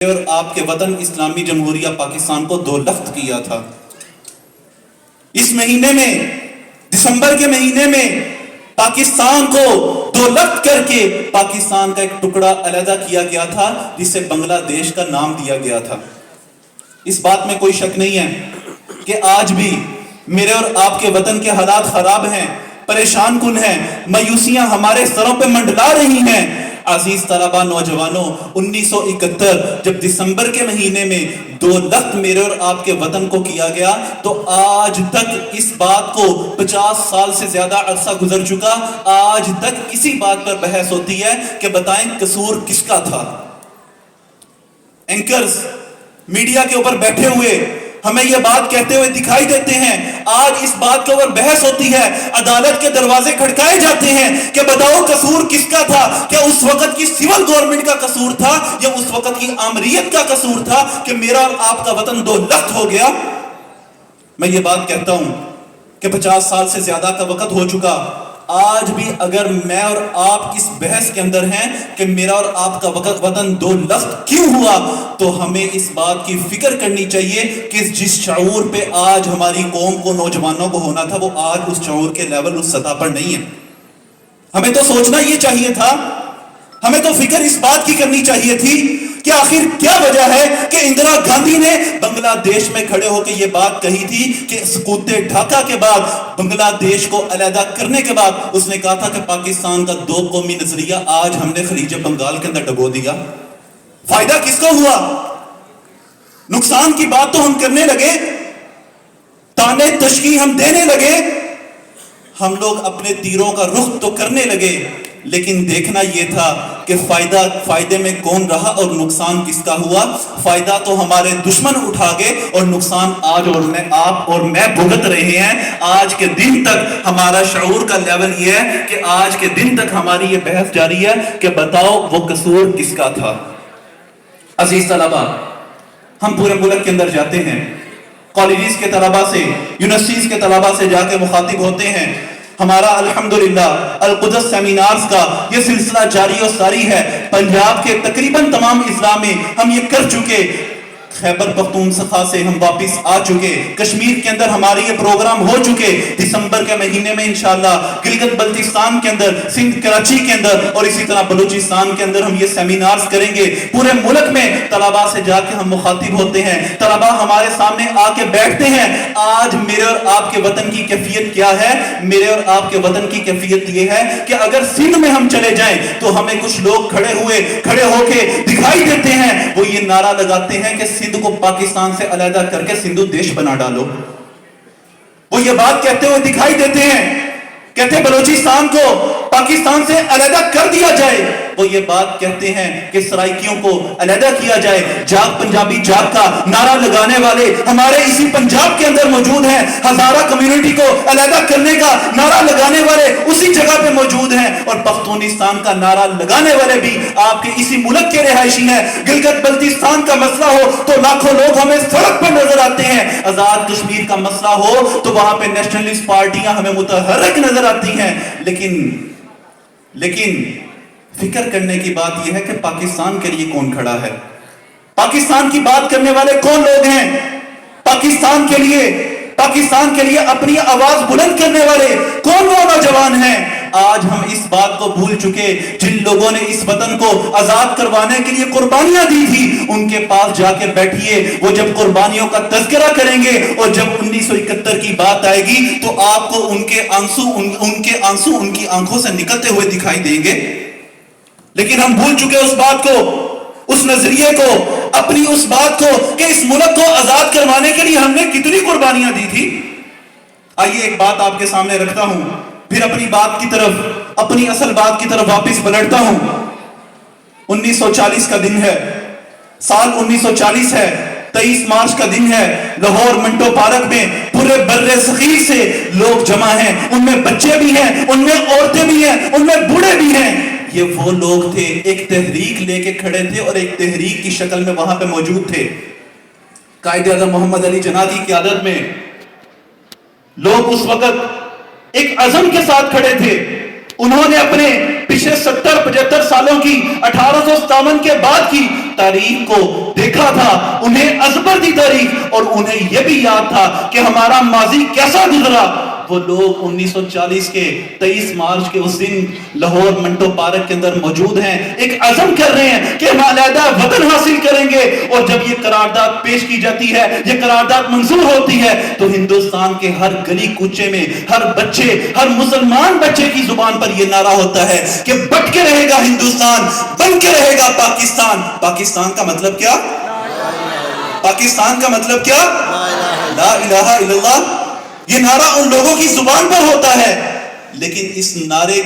اور آپ کے وطن اسلامی جمہوریہ پاکستان کو دو لخت کیا تھا۔ اس مہینے میں، دسمبر کے مہینے میں پاکستان کو دو لخت کر کے پاکستان کا ایک ٹکڑا علیحدہ کیا گیا تھا جسے بنگلہ دیش کا نام دیا گیا تھا۔ اس بات میں کوئی شک نہیں ہے کہ آج بھی میرے اور آپ کے وطن کے حالات خراب ہیں، پریشان کن ہیں، مایوسیاں ہمارے سروں پہ منڈلا رہی ہیں۔ عزیز طلبہ، نوجوانوں، 1971 جب دسمبر کے مہینے میں دو لخت میرے اور آپ کے وطن کو کیا گیا تو آج تک اس بات کو 50 سال سے زیادہ عرصہ گزر چکا، آج تک اسی بات پر بحث ہوتی ہے کہ بتائیں قصور کس کا تھا۔ اینکرز میڈیا کے اوپر بیٹھے ہوئے ہمیں یہ بات کہتے ہوئے دکھائی دیتے ہیں، آج اس بات کے اوپر بحث ہوتی ہے، عدالت کے دروازے کھڑکائے جاتے ہیں کہ بتاؤ قصور کس کا تھا؟ کیا اس وقت کی سول گورنمنٹ کا قصور تھا یا اس وقت کی آمریت کا قصور تھا کہ میرا اور آپ کا وطن دو لخت ہو گیا؟ میں یہ بات کہتا ہوں کہ 50 سال سے زیادہ کا وقت ہو چکا، آج بھی اگر میں اور آپ اس بحث کے اندر ہیں کہ میرا اور آپ کا وطن دو لخت کیوں ہوا، تو ہمیں اس بات کی فکر کرنی چاہیے کہ جس شعور پہ آج ہماری قوم کو، نوجوانوں کو ہونا تھا، وہ آج اس شعور کے لیول، اس سطح پر نہیں ہے۔ ہمیں تو سوچنا یہ چاہیے تھا، ہمیں تو فکر اس بات کی کرنی چاہیے تھی کہ آخر کیا وجہ ہے کہ اندرا گاندھی نے بنگلہ دیش میں کھڑے ہو کے یہ بات کہی تھی کہ سقوط ڈھاکہ کے بعد، بنگلہ دیش کو علیحدہ کرنے کے بعد اس نے کہا تھا کہ پاکستان کا دو قومی نظریہ آج ہم نے خلیج بنگال کے اندر ڈبو دیا۔ فائدہ کس کو ہوا؟ نقصان کی بات تو ہم کرنے لگے، تانے تشکی ہم دینے لگے، ہم لوگ اپنے تیروں کا رخ تو کرنے لگے، لیکن دیکھنا یہ تھا کہ فائدے میں کون رہا اور نقصان کس کا ہوا۔ فائدہ تو ہمارے دشمن اٹھا گئے اور نقصان آج آپ اور میں بھگت رہے ہیں۔ آج کے دن تک ہمارا شعور کا لیول یہ ہے کہ آج کے دن تک ہماری یہ بحث جاری ہے کہ بتاؤ وہ قصور کس کا تھا۔ عزیز طلبہ، ہم پورے ملک کے اندر جاتے ہیں، کالجز کے طلبہ سے، یونیورسٹیز کے طلبہ سے جا کے مخاطب ہوتے ہیں۔ ہمارا الحمدللہ القدس سیمینارز کا یہ سلسلہ جاری و ساری ہے۔ پنجاب کے تقریباً تمام اضلاع میں ہم یہ کر چکے، خیبر پختونخوا سے ہم واپس آ چکے، کشمیر کے اندر ہمارے یہ پروگرام ہو چکے، دسمبر کے مہینے میں انشاءاللہ گلگت بلتستان کے اندر، سندھ کراچی کے اندر اور اسی طرح بلوچستان کے اندر ہم یہ سیمینارز کریں گے۔ پورے ملک میں طلباء سے جا کے ہم مخاطب ہوتے ہیں، طلباء ہمارے سامنے آ کے بیٹھتے ہیں۔ آج میرے اور آپ کے وطن کی کیفیت کیا ہے؟ میرے اور آپ کے وطن کی کیفیت یہ ہے کہ اگر سندھ میں ہم چلے جائیں تو ہمیں کچھ لوگ کھڑے ہو کے دکھائی دیتے ہیں، وہ یہ نعرہ لگاتے ہیں کہ سندھ کو پاکستان سے علیحدہ کر کے سندھو دیش بنا ڈالو۔ وہ یہ بات کہتے ہوئے دکھائی دیتے ہیں، کہتے ہیں بلوچستان کو پاکستان سے علیحدہ کر دیا جائے۔ وہ یہ بات کہتے ہیں کہ سرائکیوں کو علیحدہ کیا جائے۔ جاگ پنجابی جاگ کا نعرہ لگانے والے ہمارے اسی پنجاب کے اندر موجود ہیں، ہزارہ کمیونٹی کو علیحدہ کرنے کا نعرہ لگانے والے اسی جگہ پہ موجود ہیں، اور پختونستان کا نعرہ لگانے والے بھی آپ کے اسی ملک کے رہائشی ہیں۔ گلگت بلتستان کا مسئلہ ہو تو لاکھوں لوگ ہمیں سڑک پر نظر آتے ہیں، آزاد کشمیر کا مسئلہ ہو تو وہاں پہ نیشنلسٹ پارٹیاں ہمیں متحرک نظر آتی ہیں۔ لیکن فکر کرنے کی بات یہ ہے کہ پاکستان کے لیے کون کھڑا ہے؟ پاکستان کی بات کرنے والے کون لوگ ہیں؟ پاکستان کے لیے اپنی آواز بلند کرنے والے کون وہ نوجوان ہیں؟ آج ہم اس بات کو بھول چکے، جن لوگوں نے اس وطن کو آزاد کروانے کے لیے قربانیاں دی تھی، ان کے پاس جا کے بیٹھیے، وہ جب قربانیوں کا تذکرہ کریں گے اور جب 1971 کی بات آئے گی تو آپ کو ان کے آنسو ان کی آنکھوں سے نکلتے ہوئے دکھائی دیں گے۔ لیکن ہم بھول چکے اس بات کو، اس نظریے کو، اپنی اس بات کو کہ اس ملک کو آزاد کروانے کے لیے ہم نے کتنی قربانیاں دی تھی۔ آئیے ایک بات آپ کے سامنے رکھتا ہوں، پھر اپنی اصل بات کی طرف واپس پلٹتا ہوں۔ 1940 کا دن ہے، سال 1940 ہے، 23 مارچ کا دن ہے، لاہور منٹو پارک میں پورے بر صغیر سے لوگ جمع ہیں، ان میں بچے بھی ہیں، ان میں عورتیں بھی ہیں، ان میں بوڑھے بھی ہیں۔ یہ وہ لوگ تھے، ایک تحریک لے کے کھڑے تھے اور ایک تحریک کی شکل میں وہاں پہ موجود تھے۔ قائد اعظم محمد علی جناح کی قیادت میں لوگ اس وقت ایک عزم کے ساتھ کھڑے تھے، انہوں نے اپنے پچھلے 70-75 سالوں کی 1857 کے بعد کی تاریخ کو دیکھا تھا، انہیں ازبر دی تاریخ، اور انہیں یہ بھی یاد تھا کہ ہمارا ماضی کیسا گزرا۔ وہ لوگ 1940 کے 23 مارچ کے اس دن لاہور منٹو پارک کے اندر موجود ہیں، ایک عزم کر رہے ہیں کہ ہم علیحدہ وطن حاصل کریں گے، اور جب یہ قرارداد پیش کی جاتی ہے، یہ قرارداد منظور ہوتی ہے، تو ہندوستان کے ہر گلی کوچے میں ہر بچے، ہر مسلمان بچے کی زبان پر یہ نعرہ ہوتا ہے کہ بٹ کے رہے گا ہندوستان، بن کے رہے گا پاکستان۔ پاکستان کا مطلب کیا؟ پاکستان کا مطلب کیا؟ لا الہ الا اللہ۔ یہ نعرہ ان لوگوں کی زبان پر ہوتا ہے، لیکن اس نعرے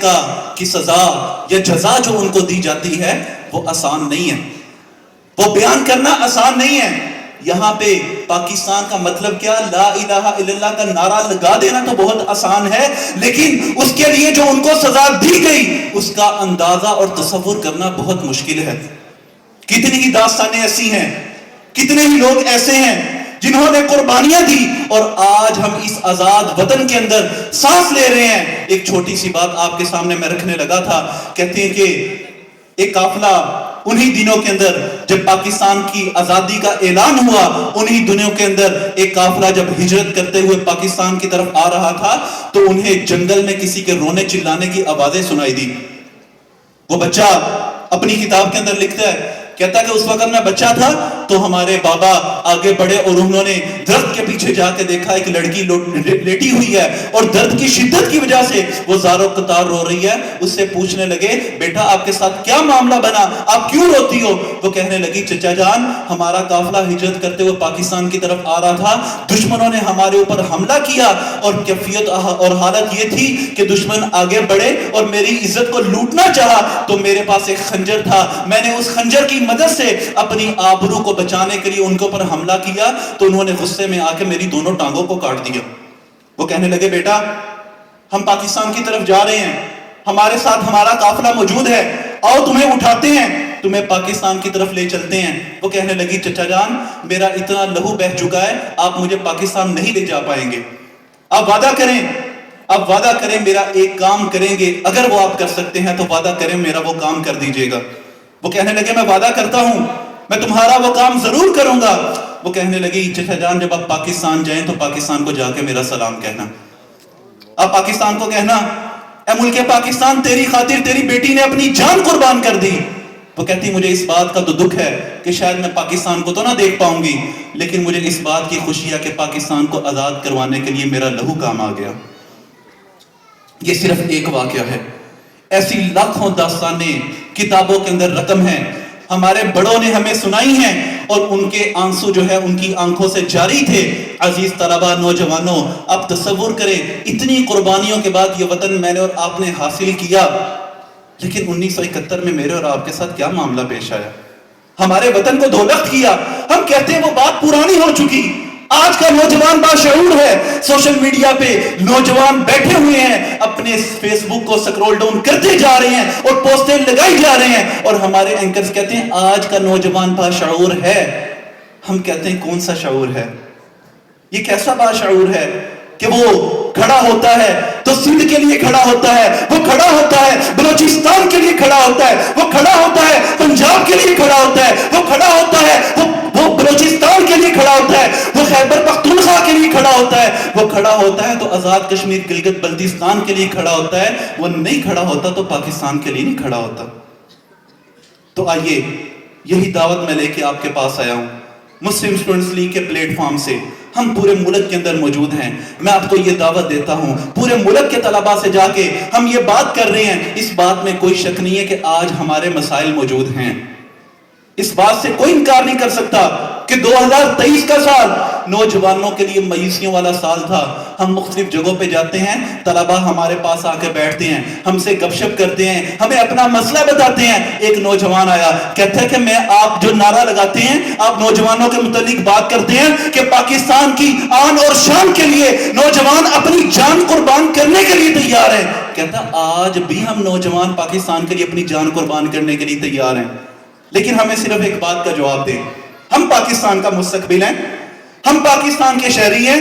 کی سزا یا جزا جو ان کو دی جاتی ہے وہ آسان نہیں ہے، وہ بیان کرنا آسان نہیں ہے۔ یہاں پہ پاکستان کا مطلب کیا، لا الہ الا اللہ کا نعرہ لگا دینا تو بہت آسان ہے، لیکن اس کے لیے جو ان کو سزا دی گئی اس کا اندازہ اور تصور کرنا بہت مشکل ہے۔ کتنی ہی داستانیں ایسی ہیں، کتنے ہی لوگ ایسے ہیں جنہوں نے قربانیاں دی، اور آج ہم اس آزاد وطن کے اندر سانس لے رہے ہیں۔ ایک چھوٹی سی بات آپ کے سامنے میں رکھنے لگا تھا، کہتے ہیں کہ ایک قافلہ انہی دنوں کے اندر جب پاکستان کی آزادی کا اعلان ہوا، انہی دنوں کے اندر ایک قافلہ جب ہجرت کرتے ہوئے پاکستان کی طرف آ رہا تھا تو انہیں جنگل میں کسی کے رونے چلانے کی آوازیں سنائی دی۔ وہ بچہ اپنی کتاب کے اندر لکھتا ہے، کہتا ہے کہ اس وقت میں بچہ تھا تو ہمارے بابا آگے بڑھے اور انہوں نے درخت کے پیچھے جا کے دیکھا ایک لڑکی لیٹی ہوئی ہے اور درد کی شدت کی وجہ سے وہ زاروں قطار رو رہی ہے۔ اس سے پوچھنے لگے، بیٹا آپ کے ساتھ کیا معاملہ بنا، آپ کیوں روتی ہو؟ وہ کہنے لگی، چچا جان ہمارا قافلہ ہجرت کرتے ہوئے پاکستان کی طرف آ رہا تھا، دشمنوں نے ہمارے اوپر حملہ کیا اور کیفیت اور حالت یہ تھی کہ دشمن آگے بڑھے اور میری عزت کو لوٹنا چاہا، تو میرے پاس ایک خنجر تھا، میں نے اس خنجر کی مدد سے اپنی آبرو کو بچانے کے لیے ان کے اوپر حملہ کیا، تو انہوں نے غصے میں آ کے میری دونوں ٹانگوں کو کاٹ دیا۔ وہ کہنے لگے، بیٹا ہم پاکستان کی طرف جا رہے ہیں، ہمارے ساتھ ہمارا قافلہ موجود ہے، آؤ تمہیں اٹھاتے ہیں، تمہیں پاکستان کی طرف لے چلتے ہیں۔ وہ کہنے لگی، چچا جان میرا اتنا لہو بہہ چکا ہے، آپ مجھے پاکستان نہیں لے جا پائیں گے، آپ وعدہ کریں، آپ وعدہ کریں میرا ایک کام کریں گے، اگر وہ آپ کر سکتے ہیں تو وعدہ کریں میرا وہ کام کر دیجئے گا۔ وہ کہنے لگے، میں وعدہ کرتا ہوں میں تمہارا وہ کام ضرور کروں گا۔ وہ کہنے لگی، چچا جان جب آپ پاکستان جائیں تو پاکستان کو جا کے میرا سلام کہنا، آپ پاکستان کو کہنا، اے ملک پاکستان تیری خاطر تیری بیٹی نے اپنی جان قربان کر دی۔ وہ کہتی، مجھے اس بات کا تو دکھ ہے کہ شاید میں پاکستان کو تو نہ دیکھ پاؤں گی، لیکن مجھے اس بات کی خوشی ہے کہ پاکستان کو آزاد کروانے کے لیے میرا لہو کام آ گیا۔ یہ صرف ایک واقعہ ہے، ایسی لاکھوں داستانیں کتابوں کے اندر رقم ہیں، ہمارے بڑوں نے ہمیں سنائی ہیں، اور ان کے آنسو جو ہے ان کی آنکھوں سے جاری تھے۔ عزیز طلبہ، نوجوانوں، آپ تصور کریں اتنی قربانیوں کے بعد یہ وطن میں نے اور آپ نے حاصل کیا، لیکن 1971 میں میرے اور آپ کے ساتھ کیا معاملہ پیش آیا؟ ہمارے وطن کو دولت کیا، ہم کہتے ہیں وہ بات پرانی ہو چکی۔ آج کا نوجوان باشعور ہے، سوشل میڈیا پہ نوجوان بیٹھے ہوئے ہیں، اپنے فیس بک کو سکرول ڈاؤن کرتے جا رہے ہیں اور پوسٹیں لگائی جا رہے ہیں، اور ہمارے اینکرز کہتے ہیں آج کا نوجوان باشعور ہے۔ ہم کہتے ہیں کون سا شعور ہے؟ یہ کیسا باشعور ہے کہ وہ کھڑا ہوتا ہے تو سندھ کے لیے کھڑا ہوتا ہے، وہ کھڑا ہوتا ہے بلوچستان کے لیے کھڑا ہوتا ہے، وہ کھڑا ہوتا ہے پنجاب کے لیے کھڑا ہوتا ہے، وہ کھڑا ہوتا ہے وہ بلوچستان کے لیے کھڑا ہوتا ہے، وہ خیبر پختونخوا کے لیے کھڑا ہوتا ہے، وہ کھڑا ہوتا ہے تو آزاد کشمیر گلگت بلتستان کے لیے کھڑا ہوتا ہے، وہ نہیں کھڑا ہوتا تو پاکستان کے لیے نہیں کھڑا ہوتا۔ تو آئیے یہی دعوت میں لے کے آپ کے پاس آیا ہوں، مسلم اسٹوڈنٹس لیگ کے پلیٹ فارم سے ہم پورے ملک کے اندر موجود ہیں۔ میں آپ کو یہ دعوت دیتا ہوں، پورے ملک کے طلباء سے جا کے ہم یہ بات کر رہے ہیں، اس بات میں کوئی شک نہیں ہے کہ آج ہمارے مسائل موجود ہیں، اس بات سے کوئی انکار نہیں کر سکتا کہ 2023 کا سال نوجوانوں کے لیے مایوسیوں والا سال تھا۔ ہم مختلف جگہوں پہ جاتے ہیں، طلباء ہمارے پاس آ کے بیٹھتے ہیں، ہم سے گپ شپ کرتے ہیں، ہمیں اپنا مسئلہ بتاتے ہیں۔ ایک نوجوان آیا، کہتا ہے کہ میں آپ جو نعرہ لگاتے ہیں، آپ نوجوانوں کے متعلق بات کرتے ہیں کہ پاکستان کی آن اور شان کے لیے نوجوان اپنی جان قربان کرنے کے لیے تیار ہیں۔ کہتا آج بھی ہم نوجوان پاکستان کے لیے اپنی جان قربان کرنے کے لیے تیار ہیں، لیکن ہمیں صرف ایک بات کا جواب دیں، ہم پاکستان کا مستقبل ہیں، ہم پاکستان کے شہری ہیں،